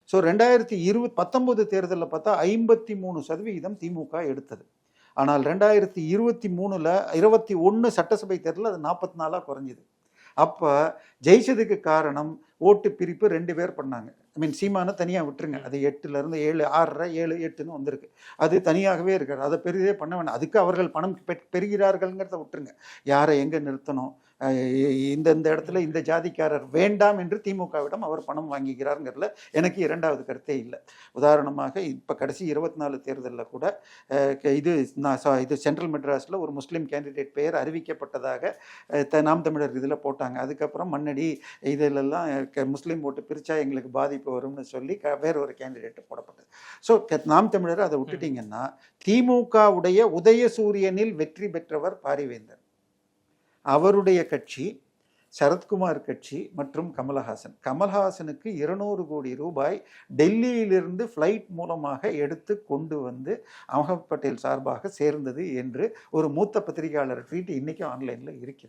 So 2019 தேர்தலில் பார்த்தா 53% திமுக எடுத்தது. ஆனால் 2023ல் 21 சட்டசபை தேர்தலில் அது 44 குறைஞ்சிது. அப்போ ஜெயிச்சதுக்கு காரணம் ஓட்டு பிரிப்பு 2 பேர் பண்ணாங்க. ஐ மீன் சீமானை தனியாக விட்டுருங்க, அது 8லேருந்து 7, 6.5, 7, 8ன்னு வந்திருக்கு. அது தனியாகவே இருக்காது, அதை பெரிதே பண்ண வேண்டாம். அதுக்கு அவர்கள் பணம் பெறுகிறார்கள்ங்கிறத விட்டுருங்க. யாரை எங்கே நிறுத்தணும், இந்த இடத்துல இந்த ஜாதிக்காரர் வேண்டாம் என்று திமுகவிடம் அவர் பணம் வாங்கிக்கிறாருங்கிறதுல எனக்கு இரண்டாவது கருத்தே இல்லை. உதாரணமாக இப்போ கடைசி 24 தேர்தலில் கூட இது சென்ட்ரல் மெட்ராஸில் ஒரு முஸ்லீம் கேண்டிடேட் பெயர் அறிவிக்கப்பட்டதாக நாம் தமிழர் இதில் போட்டாங்க. அதுக்கப்புறம் மண்ணடி இதிலெல்லாம் முஸ்லீம் ஓட்டு பிரித்தா எங்களுக்கு பாதிப்பு வரும்னு சொல்லி வேற ஒரு கேண்டிடேட் போடப்பட்டது. ஸோ நாம் தமிழர் அதை விட்டுட்டிங்கன்னா திமுகவுடைய உதயசூரியனில் வெற்றி பெற்றவர் பாரிவேந்தர், அவருடைய கட்சி, சரத்குமார் கட்சி மற்றும் கமல்ஹாசனுக்கு 200 கோடி ரூபாய் டெல்லியிலிருந்து ஃப்ளைட் மூலமாக எடுத்து கொண்டு வந்து அகமது பட்டேல் சார்பாக சேர்ந்தது என்று ஒரு மூத்த பத்திரிகையாளர் ட்வீட் இன்றைக்கும் ஆன்லைனில் இருக்கிறது.